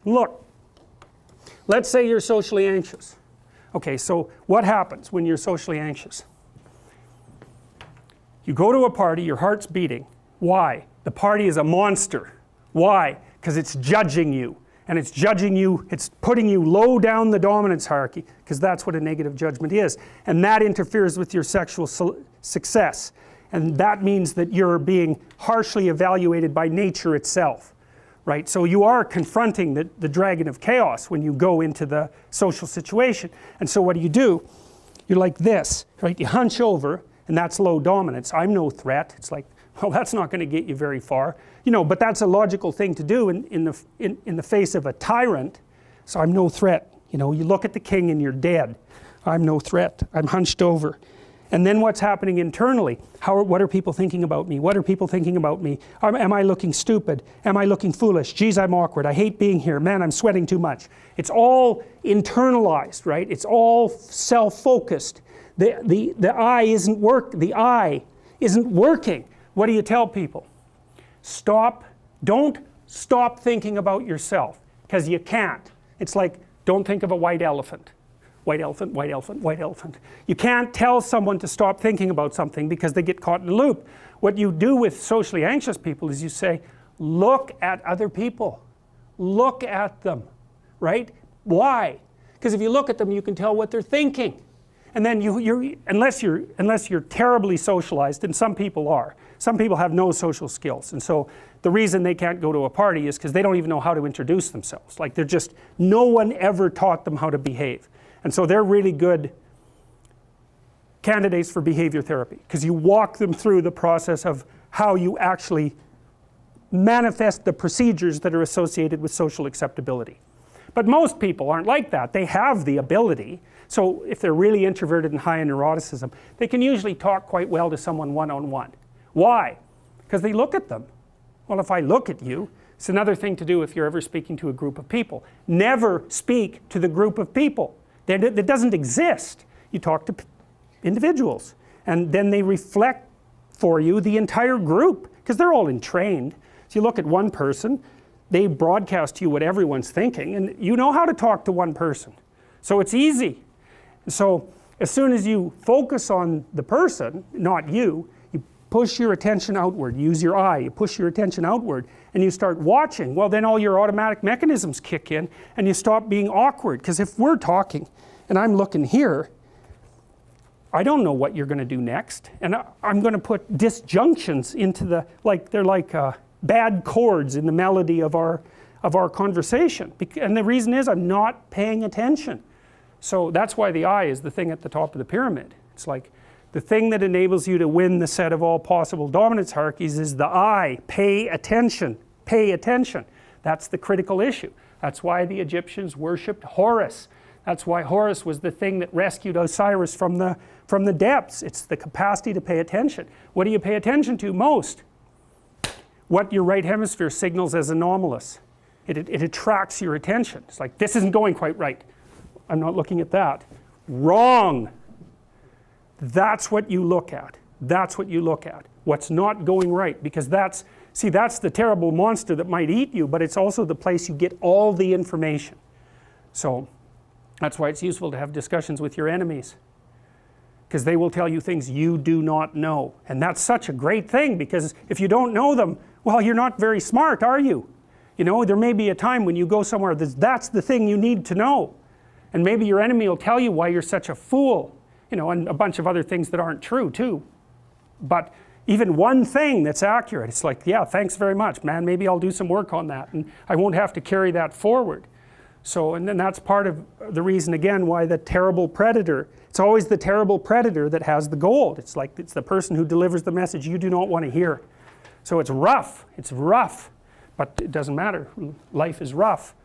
Look, let's say you're socially anxious. Okay, so what happens when you're socially anxious? You go to a party, your heart's beating. Why? The party is a monster. Why? Because it's judging you. And it's judging you, it's putting you low down the dominance hierarchy, because that's what a negative judgment is. And that interferes with your sexual success. And that means that you're being harshly evaluated by nature itself. Right? So you are confronting the dragon of chaos when you go into the social situation. And so what do? You're like this, right? You hunch over, and that's low dominance. I'm no threat. It's like, well, that's not going to get you very far. You know, but that's a logical thing to do in the face of a tyrant. So I'm no threat. You know, you look at the king and you're dead. I'm no threat. I'm hunched over. And then what's happening internally? What are people thinking about me? What are people thinking about me? Am I looking stupid? Am I looking foolish? Geez, I'm awkward. I hate being here. Man, I'm sweating too much. It's all internalized, right? It's all self-focused. The eye isn't working. What do you tell people? Don't stop thinking about yourself, because you can't. It's like, don't think of a white elephant. White elephant, white elephant, white elephant. You can't tell someone to stop thinking about something because they get caught in a loop. What you do with socially anxious people is you say, look at other people. Look at them, right? Why? Because if you look at them, you can tell what they're thinking. And then unless you're terribly socialized, and some people are. Some people have no social skills, and so the reason they can't go to a party is because they don't even know how to introduce themselves. Like no one ever taught them how to behave. And so they're really good candidates for behavior therapy, because you walk them through the process of how you actually manifest the procedures that are associated with social acceptability. But most people aren't like that. They have the ability. So if they're really introverted and high in neuroticism, they can usually talk quite well to someone one-on-one. Why? Because they look at them. Well, if I look at you, it's another thing to do if you're ever speaking to a group of people. Never speak to the group of people. That doesn't exist. You talk to individuals, and then they reflect for you the entire group, because they're all entrained. So you look at one person, they broadcast to you what everyone's thinking, and you know how to talk to one person. So it's easy. So as soon as you focus on the person, not you, you push your attention outward, use your eye, you push your attention outward, and you start watching. Well, then all your automatic mechanisms kick in, and you stop being awkward. Because if we're talking and I'm looking here, I don't know what you're going to do next, and I'm going to put disjunctions into they're like bad chords in the melody of our conversation. And the reason is I'm not paying attention. So that's why the eye is the thing at the top of the pyramid. It's like the thing that enables you to win the set of all possible dominance hierarchies is the eye. Pay attention. Pay attention. That's the critical issue. That's why the Egyptians worshipped Horus. That's why Horus was the thing that rescued Osiris from the depths. It's the capacity to pay attention. What do you pay attention to most? What your right hemisphere signals as anomalous. It attracts your attention. It's like, this isn't going quite right. I'm not looking at that. Wrong. That's what you look at. That's what you look at. What's not going right, because that's the terrible monster that might eat you, but it's also the place you get all the information. So that's why it's useful to have discussions with your enemies, because they will tell you things you do not know. And that's such a great thing, because if you don't know them, well, you're not very smart, are you? You know, there may be a time when you go somewhere that's the thing you need to know. And maybe your enemy will tell you why you're such a fool, you know, and a bunch of other things that aren't true too. But even one thing that's accurate, it's like, yeah, thanks very much, man, maybe I'll do some work on that, and I won't have to carry that forward. So, and then that's part of the reason, again, why the terrible predator, it's always the terrible predator that has the gold. It's like, it's the person who delivers the message you do not want to hear. So it's rough, but it doesn't matter. Life is rough.